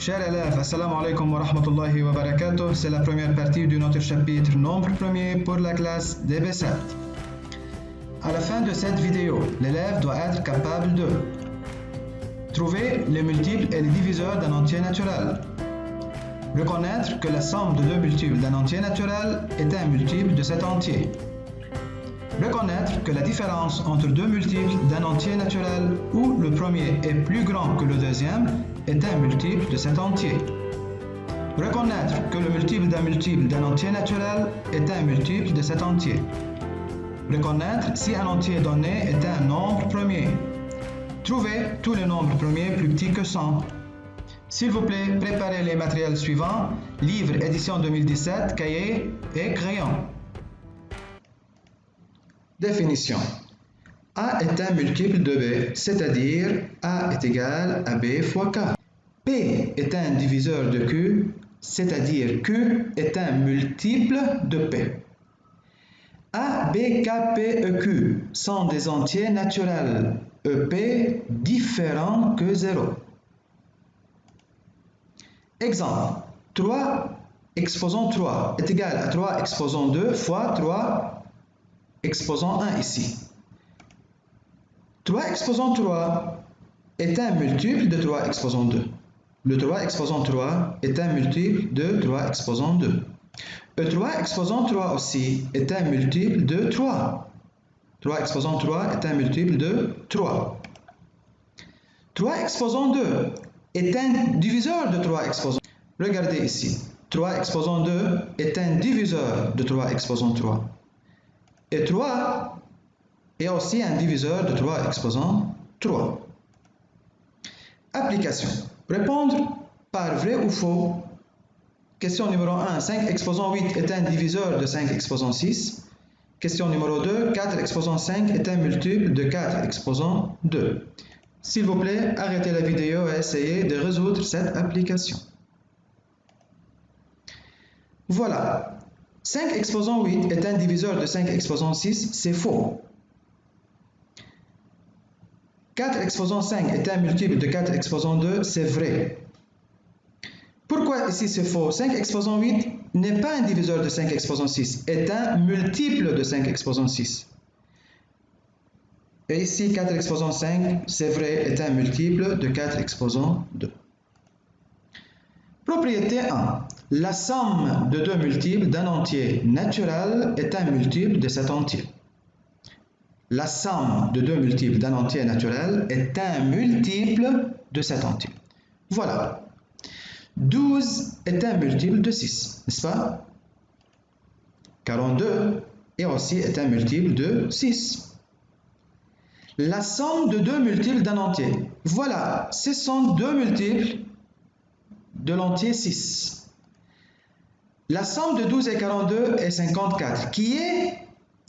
Chers élèves, assalamu alaikum wa rahmatullahi wa barakatuh. C'est la première partie de notre chapitre nombre premier pour la classe DB7. À la fin de cette vidéo, l'élève doit être capable de trouver les multiples et les diviseurs d'un entier naturel, reconnaître que la somme de deux multiples d'un entier naturel est un multiple de cet entier, reconnaître que la différence entre deux multiples d'un entier naturel où le premier est plus grand que le deuxième est un multiple de cet entier. Reconnaître que le multiple d'un entier naturel est un multiple de cet entier. Reconnaître si un entier donné est un nombre premier. Trouver tous les nombres premiers plus petits que 100. S'il vous plaît, préparez les matériels suivants: livre édition 2017, cahier et crayon. Définition. A est un multiple de B, c'est-à-dire A est égal à B fois K. P est un diviseur de Q, c'est-à-dire Q est un multiple de P. A, B, K, P et Q sont des entiers naturels, EP différents que 0. Exemple, 3 exposant 3 est égal à 3 exposant 2 fois 3 exposant 1 ici. 3 exposant 3 est un multiple de 3 exposant 2. Le 3 exposant 3 est un multiple de 3 exposant 2. Le 3 exposant 3 aussi est un multiple de 3. 3 exposant 3 est un multiple de 3. 3 exposant 2 est un diviseur de 3 exposant. Regardez ici. 3 exposant 2 est un diviseur de 3 exposant 3. Et 3 est aussi un diviseur de 3 exposant 3. Application. Répondre par vrai ou faux. Question numéro 1. 5 exposant 8 est un diviseur de 5 exposant 6. Question numéro 2. 4 exposant 5 est un multiple de 4 exposant 2. S'il vous plaît, arrêtez la vidéo et essayez de résoudre cette application. Voilà. 5 exposant 8 est un diviseur de 5 exposant 6, c'est faux. 4 exposant 5 est un multiple de 4 exposant 2, c'est vrai. Pourquoi ici c'est faux? 5 exposant 8 n'est pas un diviseur de 5 exposant 6, est un multiple de 5 exposant 6. Et ici 4 exposant 5, c'est vrai, est un multiple de 4 exposant 2. Propriété 1. La somme de deux multiples d'un entier naturel est un multiple de cet entier. La somme de deux multiples d'un entier naturel est un multiple de cet entier. Voilà. 12 est un multiple de 6, n'est-ce pas? 42 est aussi un multiple de 6. La somme de deux multiples d'un entier. Voilà, ce sont deux multiples de l'entier 6. La somme de 12 et 42 est 54, qui est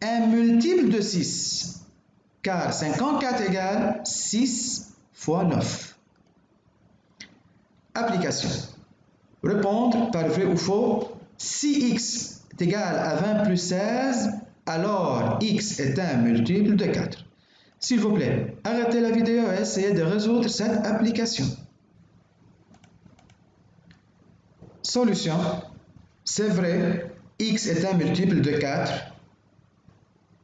un multiple de 6, car 54 égale 6 fois 9. Application. Répondre par vrai ou faux. Si x est égal à 20 plus 16, alors x est un multiple de 4. S'il vous plaît, arrêtez la vidéo et essayez de résoudre cette application. Solution. C'est vrai, x est un multiple de 4,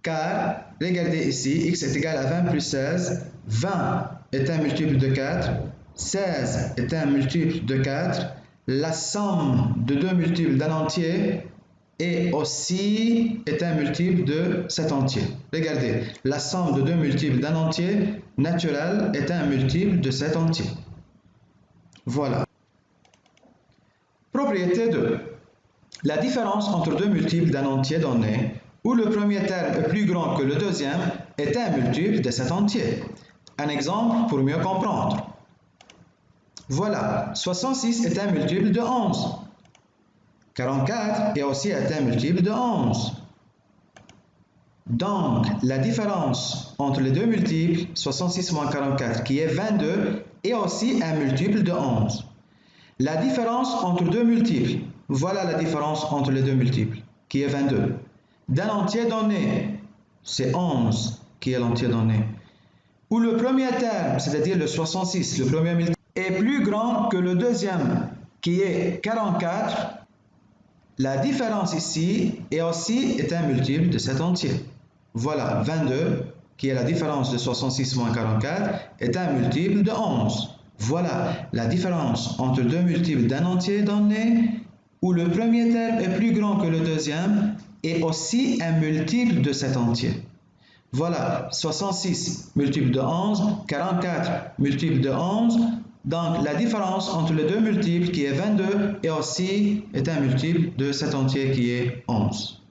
car, regardez ici, x est égal à 20 plus 16, 20 est un multiple de 4, 16 est un multiple de 4, la somme de deux multiples d'un entier est un multiple de cet entier. Regardez, la somme de deux multiples d'un entier naturel est un multiple de cet entier. Voilà. Propriété 2. La différence entre deux multiples d'un entier donné, où le premier terme est plus grand que le deuxième, est un multiple de cet entier. Un exemple pour mieux comprendre. Voilà, 66 est un multiple de 11. 44 est aussi un multiple de 11. Donc, la différence entre les deux multiples, 66 moins 44, qui est 22, est aussi un multiple de 11. La différence entre deux multiples, voilà la différence entre les deux multiples, qui est 22. D'un entier donné, c'est 11 qui est l'entier donné. Où le premier terme, c'est-à-dire le 66, le premier multiple, est plus grand que le deuxième, qui est 44, la différence ici est aussi un multiple de cet entier. Voilà, 22, qui est la différence de 66 moins 44, est un multiple de 11. Voilà, la différence entre deux multiples d'un entier donné, où le premier terme est plus grand que le deuxième, est aussi un multiple de cet entier. Voilà, 66 multiple de 11, 44 multiple de 11. Donc, la différence entre les deux multiples, qui est 22, est aussi un multiple de cet entier qui est 11.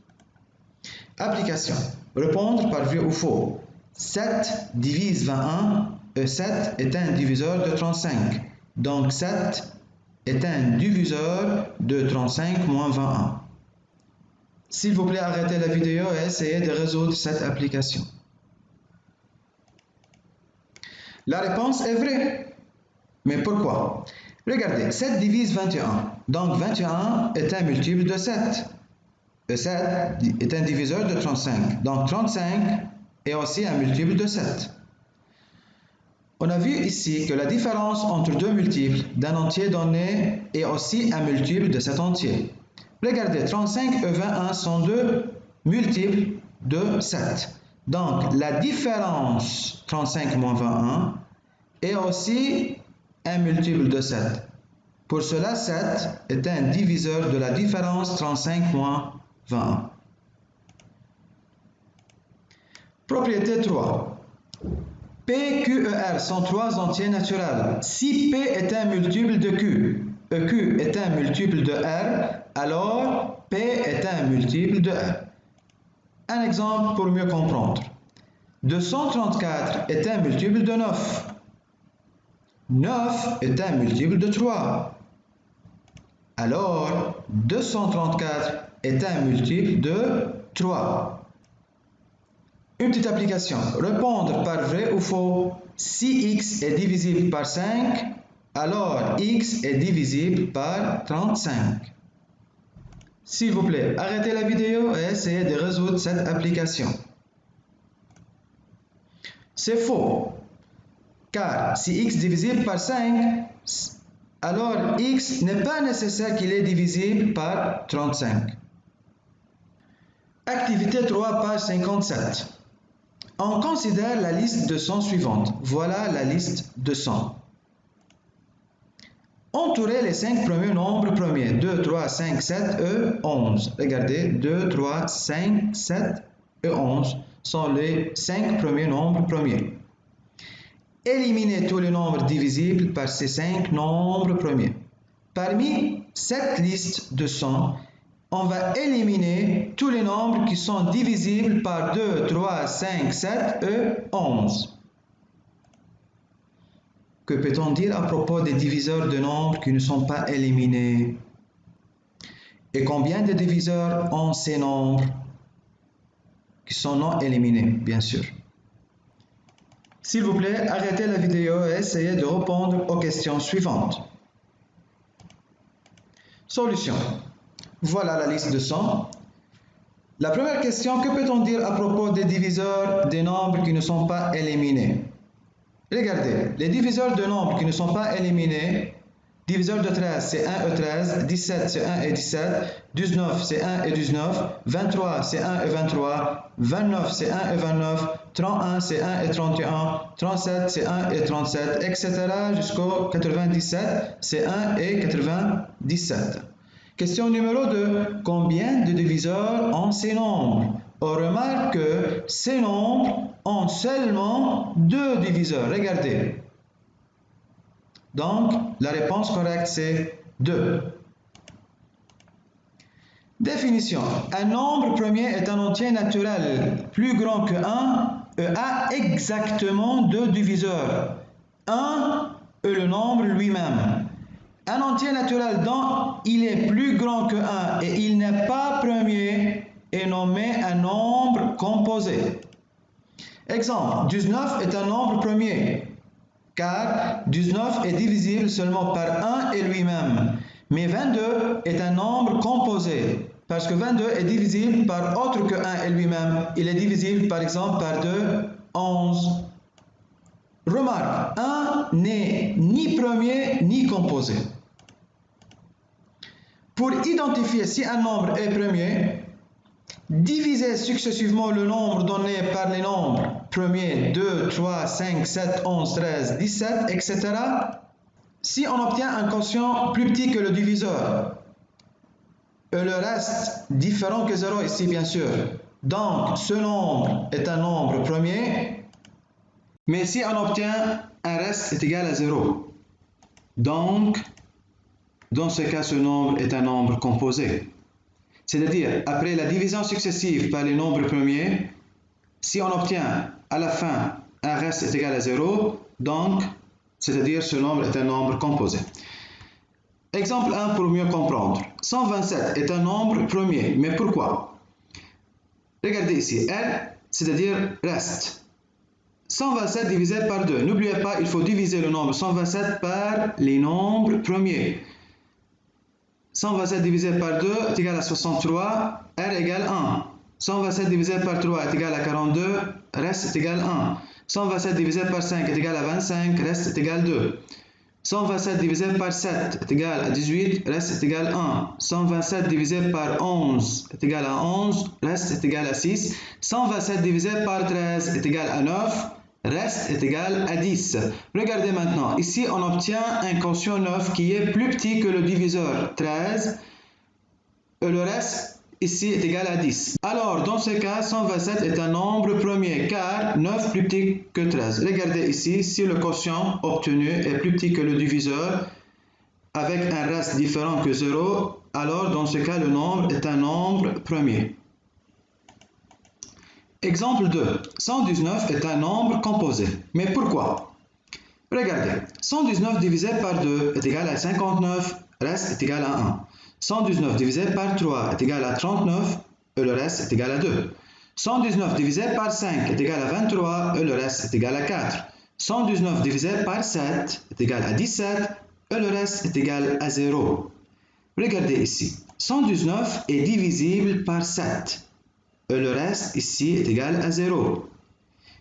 Application. Répondre par vrai ou faux. 7 divise 21, et 7 est un diviseur de 35. Donc, 7 est un diviseur de 35 moins 21. S'il vous plaît, arrêtez la vidéo et essayez de résoudre cette application. La réponse est vraie. Mais pourquoi? Regardez, 7 divise 21. Donc 21 est un multiple de 7. Et 7 est un diviseur de 35. Donc 35 est aussi un multiple de 7. On a vu ici que la différence entre deux multiples d'un entier donné est aussi un multiple de cet entier. Regardez, 35 et 21 sont deux multiples de 7. Donc, la différence 35 moins 21 est aussi un multiple de 7. Pour cela, 7 est un diviseur de la différence 35 moins 21. Propriété 3. P, Q et R sont trois entiers naturels. Si P est un multiple de Q et Q est un multiple de R, alors P est un multiple de R. Un exemple pour mieux comprendre. 234 est un multiple de 9. 9 est un multiple de 3. Alors, 234 est un multiple de 3. Une petite application. Répondre par vrai ou faux. Si x est divisible par 5, alors x est divisible par 35. S'il vous plaît, arrêtez la vidéo et essayez de résoudre cette application. C'est faux. Car si x est divisible par 5, alors x n'est pas nécessaire qu'il est divisible par 35. Activité 3, page 57. On considère la liste de sons suivante. Voilà la liste de sons. Entourez les 5 premiers nombres premiers. 2, 3, 5, 7 et 11. Regardez, 2, 3, 5, 7 et 11 sont les 5 premiers nombres premiers. Éliminez tous les nombres divisibles par ces 5 nombres premiers. Parmi cette liste de sons, on va éliminer tous les nombres qui sont divisibles par 2, 3, 5, 7 et 11. Que peut-on dire à propos des diviseurs de nombres qui ne sont pas éliminés? Et combien de diviseurs ont ces nombres qui sont non éliminés, bien sûr? S'il vous plaît, arrêtez la vidéo et essayez de répondre aux questions suivantes. Solution. Voilà la liste de sons. La première question, que peut-on dire à propos des diviseurs des nombres qui ne sont pas éliminés? Regardez, les diviseurs de nombres qui ne sont pas éliminés, diviseur de 13 c'est 1 et 13, 17 c'est 1 et 17, 19 c'est 1 et 19, 23 c'est 1 et 23, 29 c'est 1 et 29, 31 c'est 1 et 31, 37 c'est 1 et 37, etc. jusqu'au 97 c'est 1 et 97. Question numéro 2. Combien de diviseurs ont ces nombres? On remarque que ces nombres ont seulement 2 diviseurs. Regardez. Donc, la réponse correcte, c'est 2. Définition. Un nombre premier est un entier naturel plus grand que 1 et a exactement 2 diviseurs. 1 est le nombre lui-même. Un entier naturel dont il est plus grand que 1 et il n'est pas premier est nommé un nombre composé. Exemple, 19 est un nombre premier, car 19 est divisible seulement par 1 et lui-même. Mais 22 est un nombre composé, parce que 22 est divisible par autre que 1 et lui-même. Il est divisible par exemple par 2, 11. Remarque, 1 n'est ni premier ni composé. Pour identifier si un nombre est premier, divisez successivement le nombre donné par les nombres premiers 2, 3, 5, 7, 11, 13, 17, etc. si on obtient un quotient plus petit que le diviseur. Et le reste différent que 0 ici, bien sûr. Donc, ce nombre est un nombre premier, mais si on obtient un reste est égal à 0. Donc, dans ce cas, ce nombre est un nombre composé. C'est-à-dire, après la division successive par les nombres premiers, si on obtient à la fin un reste est égal à 0, donc, c'est-à-dire ce nombre est un nombre composé. Exemple 1 pour mieux comprendre. 127 est un nombre premier, mais pourquoi? Regardez ici, R, c'est-à-dire reste. 127 divisé par 2. N'oubliez pas, il faut diviser le nombre 127 par les nombres premiers. 127 divisé par 2 est égal à 63, R égale 1. 127 divisé par 3 est égal à 42, reste est égal à 1. 127 divisé par 5 est égal à 25, reste est égal à 2. 127 divisé par 7 est égal à 18, reste est égal à 1. 127 divisé par 11 est égal à 11, reste est égal à 6. 127 divisé par 13 est égal à 9, reste est égal à 10. Regardez maintenant, ici on obtient un quotient 9 qui est plus petit que le diviseur 13, et le reste ici est égal à 10. Alors, dans ce cas, 127 est un nombre premier, car 9 plus petit que 13. Regardez ici, si le quotient obtenu est plus petit que le diviseur, avec un reste différent que 0, alors dans ce cas, le nombre est un nombre premier. Exemple 2. 119 est un nombre composé. Mais pourquoi? Regardez, 119 divisé par 2 est égal à 59, reste est égal à 1. 119 divisé par 3 est égal à 39 et le reste est égal à 2. 119 divisé par 5 est égal à 23 et le reste est égal à 4. 119 divisé par 7 est égal à 17 et le reste est égal à 0. Regardez ici, 119 est divisible par 7 et le reste ici est égal à 0.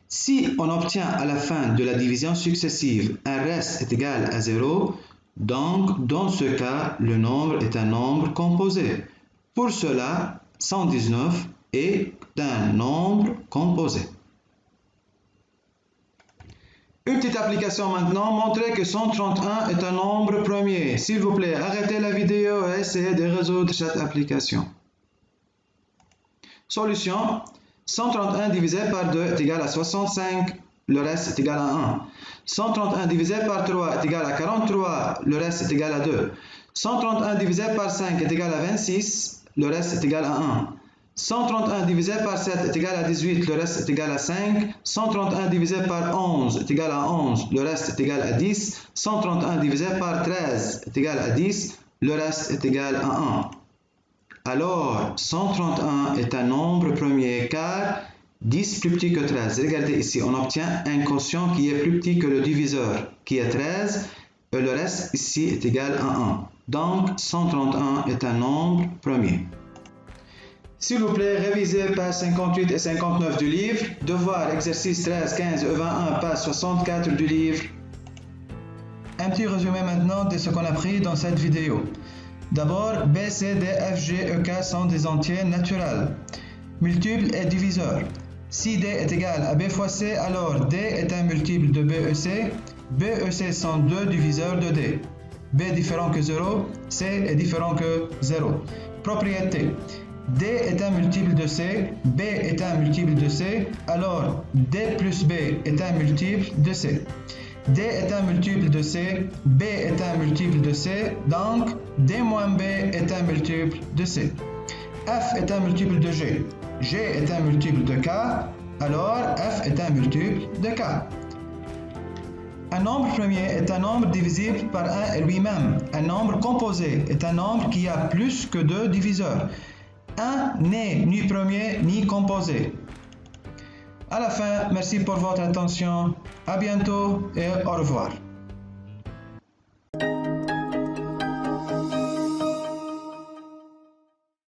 Si on obtient à la fin de la division successive un reste est égal à 0, donc, dans ce cas, le nombre est un nombre composé. Pour cela, 119 est un nombre composé. Une petite application maintenant, montrer que 131 est un nombre premier. S'il vous plaît, arrêtez la vidéo et essayez de résoudre cette application. Solution, 131 divisé par 2 est égal à 65. Le reste est égal à 1. 131 divisé par 3 est égal à 43, le reste est égal à 2. 131 divisé par 5 est égal à 26, le reste est égal à 1. 131 divisé par 7 est égal à 18, le reste est égal à 5. 131 divisé par 11 est égal à 11, le reste est égal à 10. 131 divisé par 13 est égal à 10, le reste est égal à 1. Alors, 131 est un nombre premier car 10 plus petit que 13. Regardez ici, on obtient un quotient qui est plus petit que le diviseur, qui est 13, et le reste ici est égal à 1. Donc, 131 est un nombre premier. S'il vous plaît, révisez pages 58 et 59 du livre. Devoir, exercice 13, 15 et 21, page 64 du livre. Un petit résumé maintenant de ce qu'on a appris dans cette vidéo. D'abord, B, C, D, F, G, E, K sont des entiers naturels. Multiples et diviseurs. Si D est égal à B fois C, alors D est un multiple de B et C. B et C sont deux diviseurs de D. B est différent que 0, C est différent que 0. Propriété. D est un multiple de C, B est un multiple de C, alors D plus B est un multiple de C. D est un multiple de C, B est un multiple de C, donc D moins B est un multiple de C. F est un multiple de G. G est un multiple de K, alors F est un multiple de K. Un nombre premier est un nombre divisible par 1 et lui-même. Un nombre composé est un nombre qui a plus que 2 diviseurs. 1 n'est ni premier ni composé. À la fin, merci pour votre attention. À bientôt et au revoir.